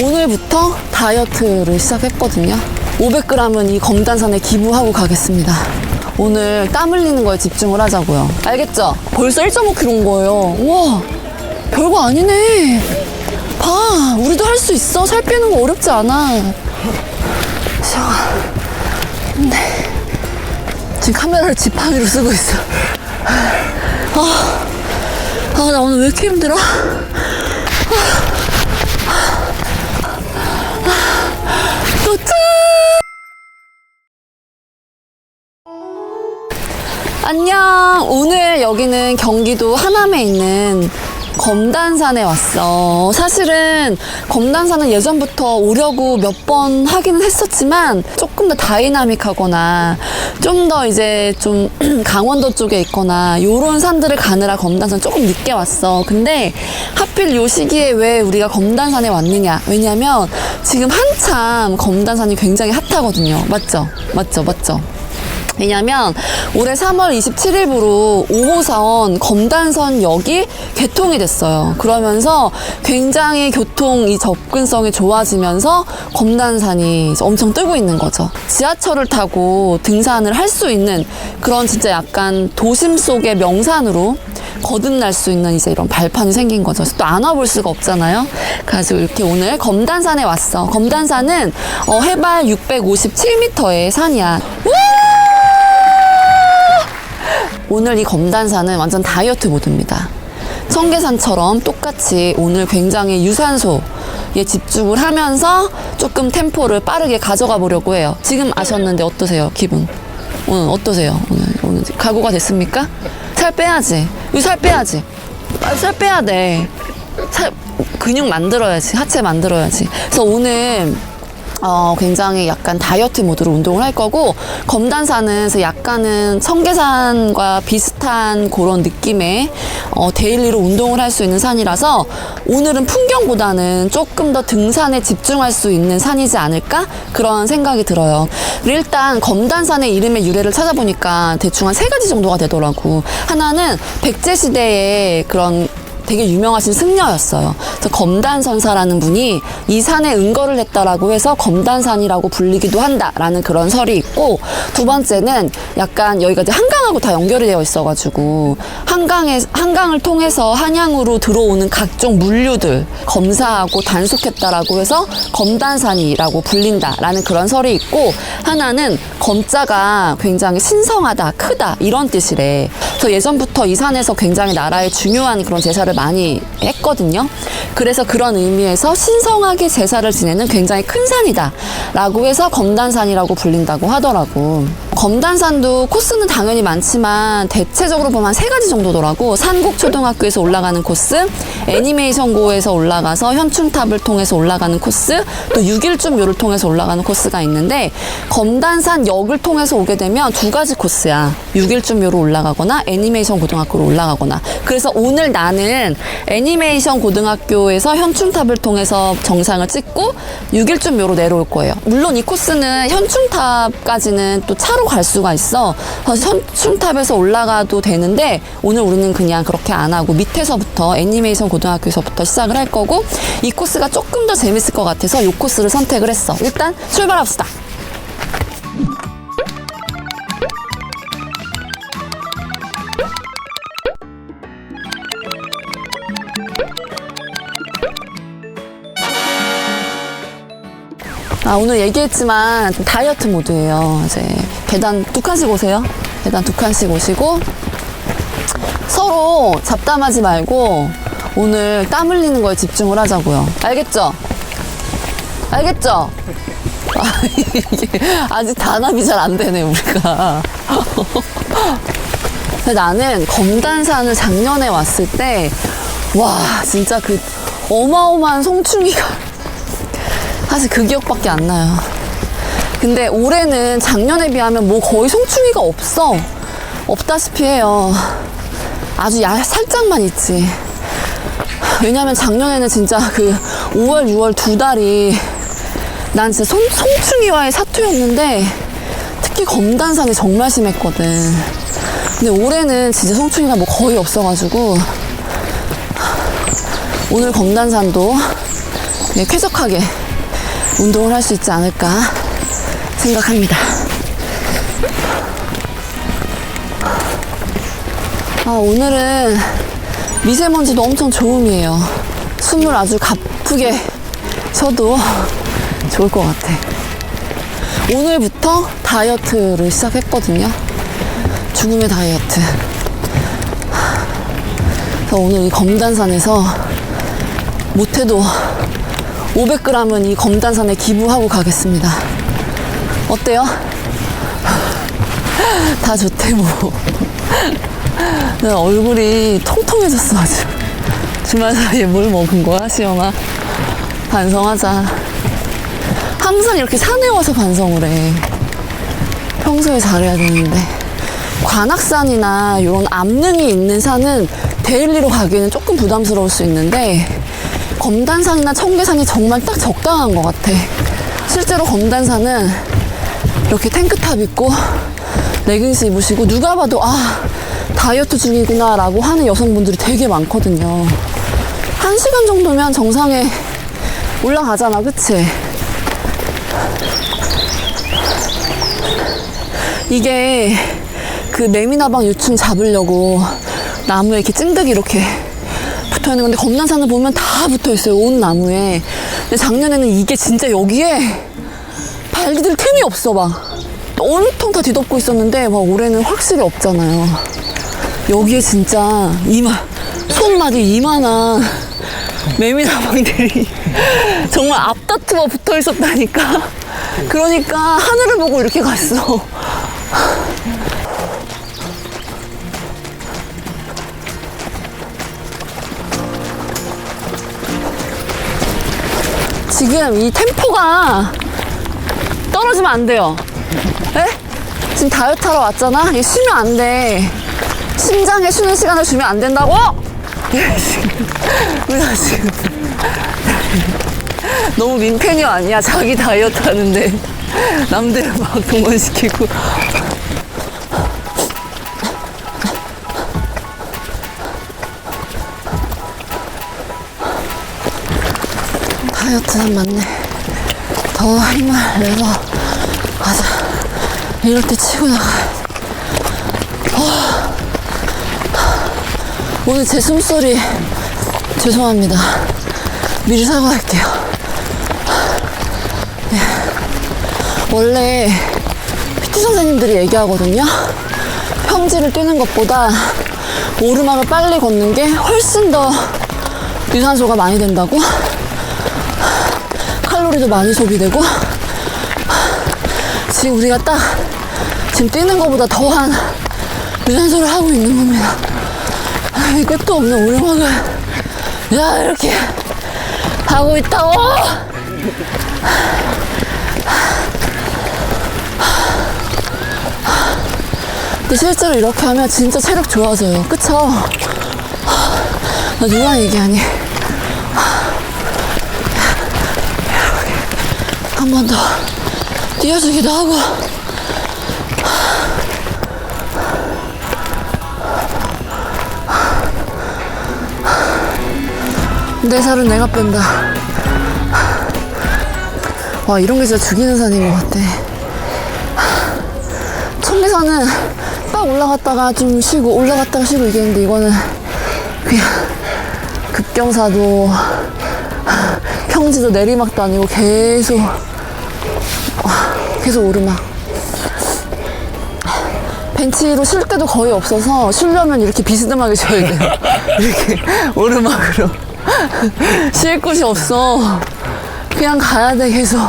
오늘부터 다이어트를 시작했거든요. 500g은 이 검단산에 기부하고 가겠습니다. 오늘 땀 흘리는 거에 집중을 하자고요. 알겠죠? 벌써 1.5kg인 거예요. 우와, 별거 아니네. 봐, 우리도 할 수 있어. 살 빼는 거 어렵지 않아. 근데 지금 카메라를 지팡이로 쓰고 있어. 나 오늘 왜 이렇게 힘들어? 도착! 안녕. 오늘 여기는 경기도 하남에 있는 검단산에 왔어. 사실은 검단산은 예전부터 오려고 몇 번 하기는 했었지만 조금 더 다이나믹하거나 좀 더 이제 좀 강원도 쪽에 있거나 요런 산들을 가느라 검단산 조금 늦게 왔어. 근데 하필 요 시기에 왜 우리가 검단산에 왔느냐? 왜냐면 지금 한참 검단산이 굉장히 핫하거든요. 맞죠? 왜냐면 올해 3월 27일부로 5호선 검단선역이 개통이 됐어요. 그러면서 굉장히 교통 이 접근성이 좋아지면서 검단산이 엄청 뜨고 있는 거죠. 지하철을 타고 등산을 할 수 있는 그런 진짜 약간 도심 속의 명산으로 거듭날 수 있는 이제 이런 발판이 생긴 거죠. 또 안 와볼 수가 없잖아요. 그래서 이렇게 오늘 검단산에 왔어. 검단산은 해발 657m의 산이야. 오늘 이 검단산은 완전 다이어트 모드입니다. 청계산처럼 똑같이 오늘 굉장히 유산소에 집중을 하면서 조금 템포를 빠르게 가져가 보려고 해요. 지금 아셨는데 어떠세요? 기분? 오늘 어떠세요? 오늘 각오가 됐습니까? 살 빼야지. 이거 살 빼야지. 살 빼야 돼. 근육 만들어야지. 하체 만들어야지. 그래서 오늘 굉장히 약간 다이어트 모드로 운동을 할 거고, 검단산은 약간은 청계산과 비슷한 그런 느낌의 데일리로 운동을 할 수 있는 산이라서 오늘은 풍경보다는 조금 더 등산에 집중할 수 있는 산이지 않을까? 그런 생각이 들어요. 일단 검단산의 이름의 유래를 찾아보니까 대충 한 3가지 정도가 되더라고. 하나는 백제시대의 그런 되게 유명하신 승려였어요. 그래서 검단선사라는 분이 이 산에 은거를 했다라고 해서 검단산이라고 불리기도 한다라는 그런 설이 있고, 두 번째는 약간 여기가 이제 한강하고 다 연결이 되어 있어가지고 한강을 통해서 한양으로 들어오는 각종 물류들 검사하고 단속했다라고 해서 검단산이라고 불린다라는 그런 설이 있고, 하나는 검자가 굉장히 신성하다, 크다 이런 뜻이래. 그래서 예전부터 이 산에서 굉장히 나라의 중요한 그런 제사를 많이 했거든요. 그래서 그런 의미에서 신성하게 제사를 지내는 굉장히 큰 산이다 라고 해서 검단산이라고 불린다고 하더라고. 검단산도 코스는 당연히 많지만 대체적으로 보면 한 3가지 정도더라고. 산곡초등학교에서 올라가는 코스, 애니메이션고에서 올라가서 현충탑을 통해서 올라가는 코스, 또 6일쯤 통해서 올라가는 코스가 있는데, 검단산역을 통해서 오게 되면 2가지 코스야. 6일쯤 올라가거나 애니메이션 고등학교로 올라가거나. 그래서 오늘 나는 애니메이션 고등학교에서 현충탑을 통해서 정상을 찍고 6일쯤 내려올 거예요. 물론 이 코스는 현충탑까지는 또 차로 갈 수가 있어. 그래서 현충탑에서 올라가도 되는데 오늘 우리는 그냥 그렇게 안 하고 밑에서부터 애니메이션 고등학교에서부터 시작을 할 거고, 이 코스가 조금 더 재밌을 것 같아서 이 코스를 선택을 했어. 일단 출발합시다. 오늘 얘기했지만 다이어트 모드예요. 이제 계단 2칸씩 오세요. 계단 2칸씩 오시고 서로 잡담하지 말고 오늘 땀 흘리는 거에 집중을 하자고요. 알겠죠? 이게 아직 단합이 잘 안 되네, 우리가. 나는 검단산을 작년에 왔을 때, 와, 진짜 그 어마어마한 송충이가 사실 그 기억밖에 안 나요. 근데 올해는 작년에 비하면 뭐 거의 송충이가 없다시피 해요. 아주 살짝만 있지. 왜냐면 작년에는 진짜 그 5월, 6월 2달이 난 진짜 송충이와의 사투였는데, 특히 검단산이 정말 심했거든. 근데 올해는 진짜 송충이가 뭐 거의 없어가지고 오늘 검단산도 네, 쾌적하게 운동을 할 수 있지 않을까 생각합니다. 오늘은 미세먼지도 엄청 좋음이에요. 숨을 아주 가쁘게 쉬어도 좋을 것 같아. 오늘부터 다이어트를 시작했거든요. 죽음의 다이어트. 그래서 오늘 이 검단산에서 못해도 500g은 이 검단산에 기부하고 가겠습니다. 어때요? 다 좋대 뭐. 얼굴이 통통해졌어 아주. 주말 사이에 뭘 먹은 거야 시연아? 반성하자. 항상 이렇게 산에 와서 반성을 해. 평소에 잘해야 되는데. 관악산이나 이런 암릉이 있는 산은 데일리로 가기에는 조금 부담스러울 수 있는데 검단산이나 청계산이 정말 딱 적당한 것 같아. 실제로 검단산은 이렇게 탱크탑 입고 레깅스 입으시고 누가 봐도 다이어트 중이구나 라고 하는 여성분들이 되게 많거든요. 1시간 정도면 정상에 올라가잖아, 그치? 이게 그 매미나방 유충 잡으려고 나무에 이렇게 찡득이 이렇게 붙어있는 건데 검단산을 보면 다 붙어있어요, 온 나무에. 근데 작년에는 이게 진짜 여기에 발 디딜 틈이 없어. 막 온통 다 뒤덮고 있었는데 막 올해는 확실히 없잖아요. 여기에 진짜 손마디 이만한 매미나방들이 정말 앞다투어 붙어 있었다니까. 그러니까 하늘을 보고 이렇게 갔어. 지금 이 템포가 떨어지면 안 돼요. 에? 지금 다이어트 하러 왔잖아? 이게 쉬면 안 돼. 심장에 쉬는 시간을 주면 안 된다고? 우리가 지금 너무 민폐녀 아니야? 자기 다이어트 하는데 남들을 막 동원시키고. 다이어트는 맞네. 더 힘을 내서 가자. 이럴 때 치고 나가야 돼. 오늘 제 숨소리 죄송합니다. 미리 사과할게요. 네. 원래 PT 선생님들이 얘기하거든요. 평지를 뛰는 것보다 오르막을 빨리 걷는 게 훨씬 더 유산소가 많이 된다고. 칼로리도 많이 소비되고. 지금 우리가 딱 지금 뛰는 것보다 더한 유산소를 하고 있는 겁니다. 이 끝도 없는 오르막을 이렇게 하고 있다고. 근데 실제로 이렇게 하면 진짜 체력 좋아져요. 그쵸? 나 누구랑 얘기하니? 한 번 더 뛰어주기도 하고. 내 살은 내가 뺀다. 와, 이런 게 진짜 죽이는 산인 것 같아. 청계산은 딱 올라갔다가 좀 쉬고 올라갔다가 쉬고 이랬는데 이거는 그냥 급경사도 평지도 내리막도 아니고 계속 오르막. 벤치로 쉴 때도 거의 없어서 쉬려면 이렇게 비스듬하게 쉬어야 돼요. 이렇게 오르막으로. 쉴 곳이 없어. 그냥 가야 돼, 계속.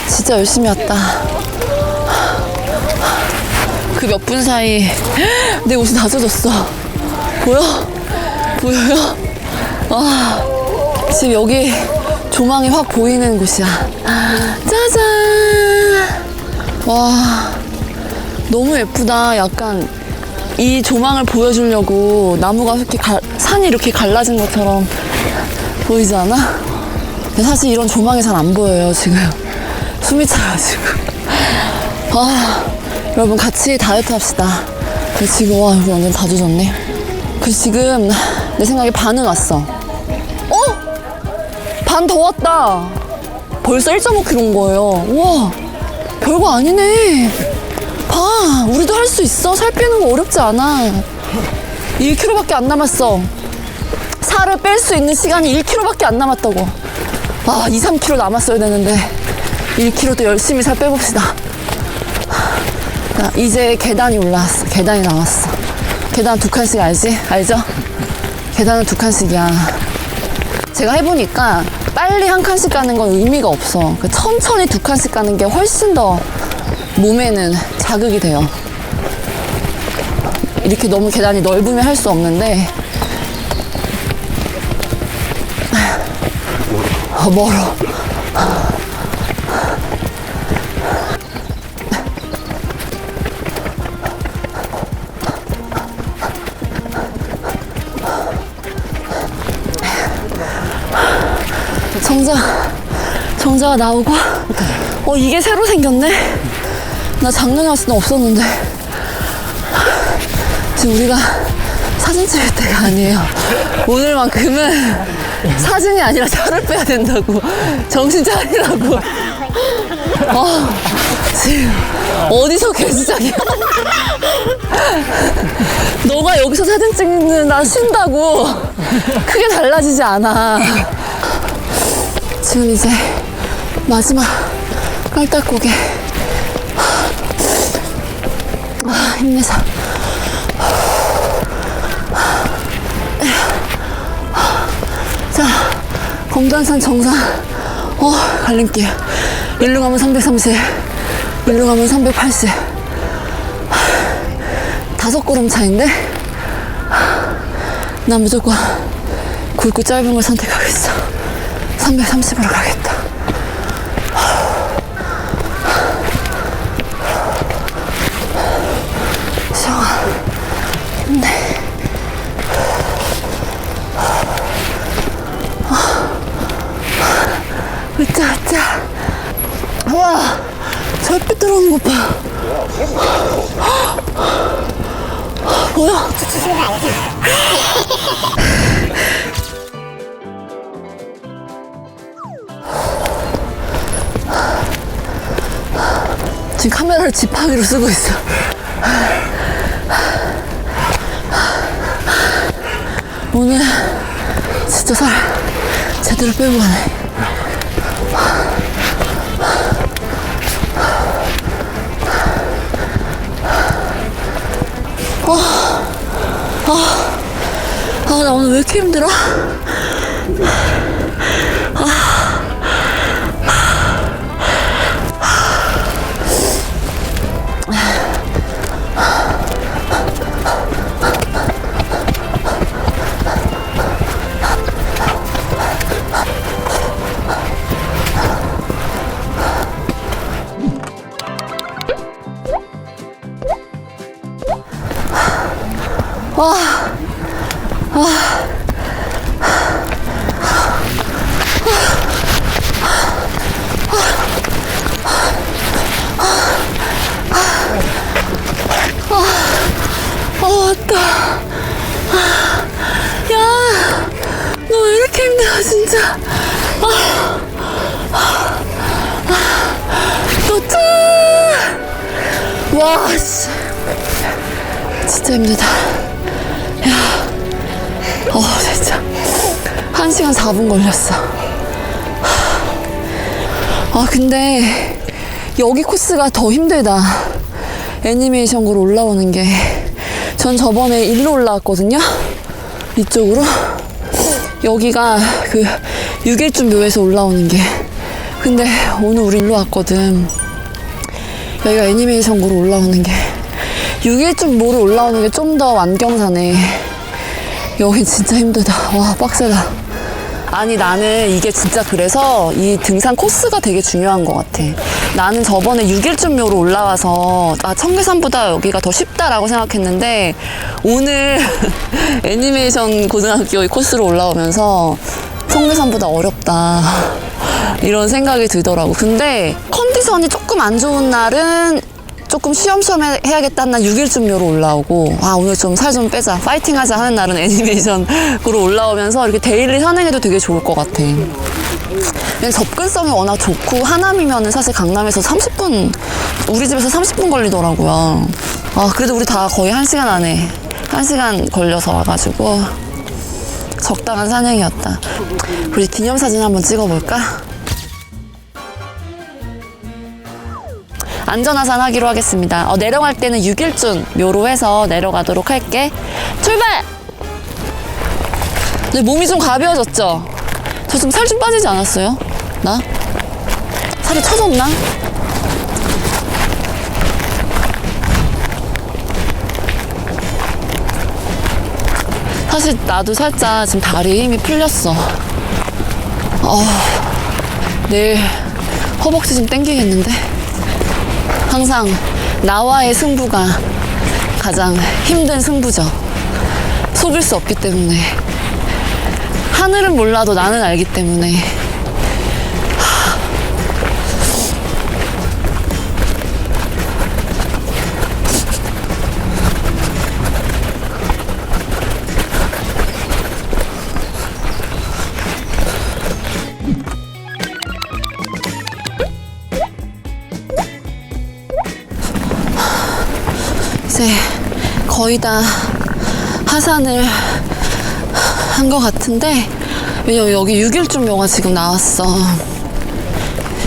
진짜 열심히 왔다. 그 몇 분 사이 내 옷이 다 젖었어. 보여? 보여요? 지금 여기 조망이 확 보이는 곳이야. 짜잔! 와, 너무 예쁘다. 약간 이 조망을 보여주려고 나무가 이렇게 산이 이렇게 갈라진 것처럼 보이지 않아? 근데 사실 이런 조망이 잘 안 보여요, 지금. 숨이 차가지고. 여러분 같이 다이어트 합시다. 지금 와 여기 완전 다 젖었네. 지금 내 생각에 반은 왔어. 반 더 왔다. 벌써 1.5kg인 거예요. 우와, 별거 아니네. 봐, 우리도 할 수 있어. 살 빼는 거 어렵지 않아. 1kg밖에 안 남았어. 살을 뺄 수 있는 시간이 1kg밖에 안 남았다고. 2, 3kg 남았어야 되는데 1kg도 열심히 살 빼봅시다. 자, 이제 계단이 올라왔어. 계단이 나왔어. 계단 2칸씩 알죠? 계단은 2칸씩이야. 제가 해보니까 빨리 한 칸씩 가는 건 의미가 없어. 천천히 2칸씩 가는 게 훨씬 더 몸에는 자극이 돼요. 이렇게 너무 계단이 넓으면 할 수 없는데 멀어. 정자가 나오고 이게 새로 생겼네. 나 작년에 왔을 땐 없었는데. 지금 우리가 사진 찍을 때가 아니에요. 오늘만큼은 사진이 아니라 살을 빼야 된다고. 정신 차리라고. 지금 어디서 개수작이야. 너가 여기서 사진 찍는 나 쉰다고 크게 달라지지 않아. 지금 이제 마지막 깔딱고개. 힘내자. 자, 검단산 정상. 갈림길. 일로 가면 330, 일로 가면 380. 5걸음 차인데? 난 무조건 굵고 짧은 걸 선택하겠어. 330으로 가겠다. 시영아, 힘내. 으짜. 우와, 절빛 들어오는 것 봐. 뭐야? 지금 카메라를 지팡이로 쓰고 있어. 오늘 진짜 살 제대로 빼고 가네. 나 오늘 왜 이렇게 힘들어? 왔다. 야, 너 왜 이렇게 힘들어, 진짜. 와, 씨. 진짜 힘들다. 야, 진짜. 1시간 4분 걸렸어. 근데 여기 코스가 더 힘들다. 애니메이션으로 올라오는 게. 전 저번에 일로 올라왔거든요. 이쪽으로. 여기가 그 6일쯤 묘에서 올라오는 게. 근데 오늘 우리 일로 왔거든. 여기가 애니메이션으로 올라오는 게. 6일쯤 묘로 올라오는 게 좀 더 완경사네. 여긴 진짜 힘들다. 와, 빡세다. 아니, 나는 이게 진짜 그래서 이 등산 코스가 되게 중요한 것 같아. 나는 저번에 6일쯤 묘로 올라와서 청계산보다 여기가 더 쉽다라고 생각했는데 오늘 애니메이션 고등학교 코스로 올라오면서 청계산보다 어렵다 이런 생각이 들더라고. 근데 컨디션이 조금 안 좋은 날은 조금 쉬엄쉬엄 해야겠다 한 날 6일쯤 묘로 올라오고, 아, 오늘 좀 살 좀 빼자, 파이팅 하자 하는 날은 애니메이션으로 올라오면서 이렇게 데일리 산행해도 되게 좋을 것 같아. 그냥 접근성이 워낙 좋고, 하남이면은 사실 강남에서 30분, 우리 집에서 30분 걸리더라고요. 아, 그래도 우리 다 거의 1시간 안에, 1시간 걸려서 와가지고, 적당한 산행이었다. 우리 기념사진 한번 찍어볼까? 안전하산 하기로 하겠습니다. 내려갈 때는 6일준 묘로 해서 내려가도록 할게. 출발! 내 몸이 좀 가벼워졌죠? 저 좀 살 좀 빠지지 않았어요? 나? 살이 처졌나? 사실 나도 살짝 지금 다리에 힘이 풀렸어. 내일 허벅지 좀 땡기겠는데? 항상 나와의 승부가 가장 힘든 승부죠. 속일 수 없기 때문에. 하늘은 몰라도 나는 알기 때문에. 이제 거의 다 하산을 한 것 같은데, 왜냐면 여기 6일준 묘가 지금 나왔어.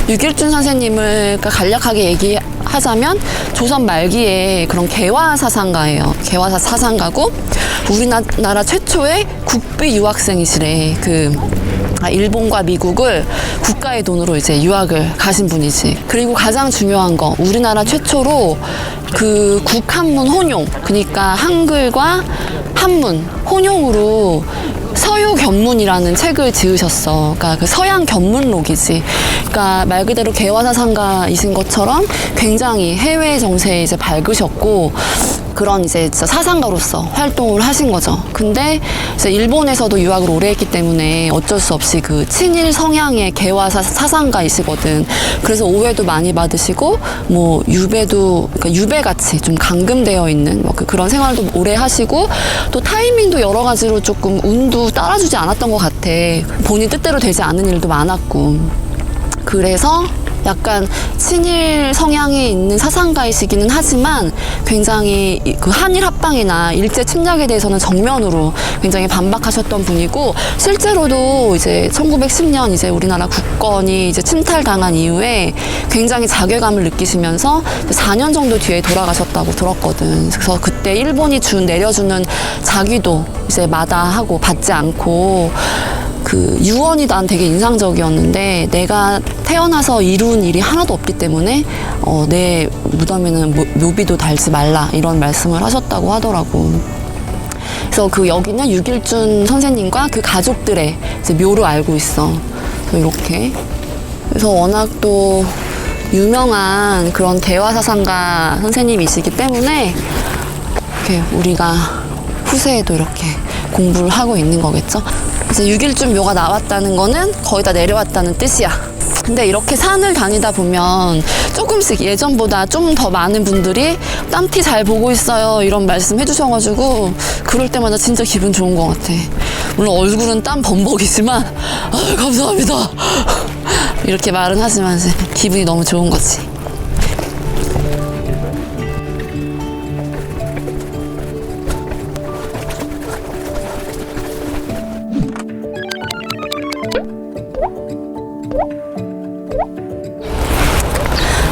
6일준 선생님을 간략하게 얘기하자면 조선 말기에 그런 개화사상가예요. 개화사상가고 우리나라 최초의 국비 유학생이시래. 일본과 미국을 국가의 돈으로 이제 유학을 가신 분이지. 그리고 가장 중요한 거, 우리나라 최초로 그 국한문 혼용, 그러니까 한글과 한문 혼용으로 서유견문이라는 책을 지으셨어. 그러니까 그 서양 견문록이지. 그러니까 말 그대로 개화사상가이신 것처럼 굉장히 해외 정세에 이제 밝으셨고, 그런 이제 진짜 사상가로서 활동을 하신 거죠. 근데 이제 일본에서도 유학을 오래 했기 때문에 어쩔 수 없이 그 친일 성향의 개화 사상가이시거든. 그래서 오해도 많이 받으시고, 뭐 유배도, 그러니까 유배같이 좀 감금되어 있는 뭐 그런 생활도 오래 하시고, 또 타이밍도 여러 가지로 조금 운도 따라주지 않았던 것 같아. 본인 뜻대로 되지 않은 일도 많았고. 그래서 약간 친일 성향이 있는 사상가이시기는 하지만 굉장히 그 한일 합방이나 일제 침략에 대해서는 정면으로 굉장히 반박하셨던 분이고, 실제로도 이제 1910년 이제 우리나라 국권이 이제 침탈당한 이후에 굉장히 자괴감을 느끼시면서 4년 정도 뒤에 돌아가셨다고 들었거든. 그래서 그때 일본이 내려주는 자기도 이제 마다하고 받지 않고, 그 유언이 난 되게 인상적이었는데, 내가 태어나서 이룬 일이 하나도 없기 때문에 내 무덤에는 묘비도 달지 말라, 이런 말씀을 하셨다고 하더라고. 그래서 여기는 6일준 선생님과 그 가족들의 이제 묘로 알고 있어. 그래서 이렇게. 그래서 워낙 또 유명한 그런 개화사상가 선생님이시기 때문에 이렇게 우리가 후세에도 이렇게 공부를 하고 있는 거겠죠. 이제 6일준 묘가 나왔다는 거는 거의 다 내려왔다는 뜻이야. 근데 이렇게 산을 다니다 보면 조금씩 예전보다 좀 더 많은 분들이 땀티 잘 보고 있어요, 이런 말씀 해주셔가지고 그럴 때마다 진짜 기분 좋은 것 같아. 물론 얼굴은 땀 범벅이지만 감사합니다 이렇게 말은 하지만 기분이 너무 좋은 거지.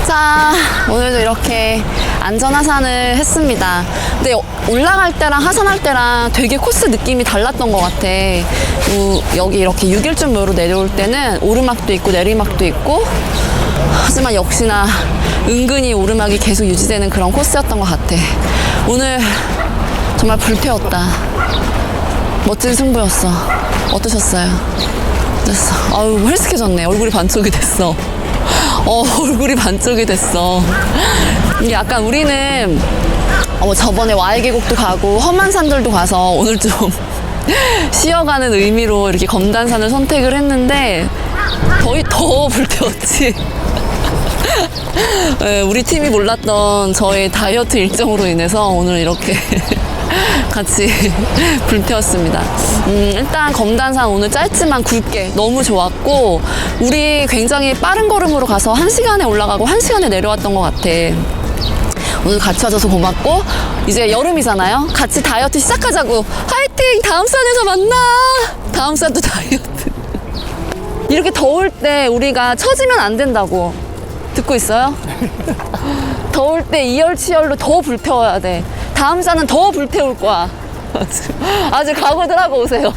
자, 오늘도 이렇게 안전하산을 했습니다. 근데 올라갈 때랑 하산할 때랑 되게 코스 느낌이 달랐던 것 같아. 여기 이렇게 6일준 묘로 내려올 때는 오르막도 있고 내리막도 있고, 하지만 역시나 은근히 오르막이 계속 유지되는 그런 코스였던 것 같아. 오늘 정말 불태웠다. 멋진 승부였어. 어떠셨어요? 어땠어? 아유, 헬스케졌네. 얼굴이 반쪽이 됐어. 얼굴이 반쪽이 됐어. 이게 약간 우리는 저번에 와해계곡도 가고 험한 산들도 가서 오늘 좀 쉬어가는 의미로 이렇게 검단산을 선택을 했는데 더 불태웠지. 네, 우리 팀이 몰랐던 저의 다이어트 일정으로 인해서 오늘 이렇게 같이 불태웠습니다. 일단 검단산 오늘 짧지만 굵게 너무 좋았고, 우리 굉장히 빠른 걸음으로 가서 1시간에 올라가고 1시간에 내려왔던 것 같아. 오늘 같이 와줘서 고맙고, 이제 여름이잖아요. 같이 다이어트 시작하자고. 화이팅! 다음 산에서 만나! 다음 산도 다이어트. 이렇게 더울 때 우리가 처지면 안 된다고. 듣고 있어요? 더울 때 이열치열로 더 불태워야 돼. 다음 산은 더 불태울 거야. 아주 각오들 하고 오세요.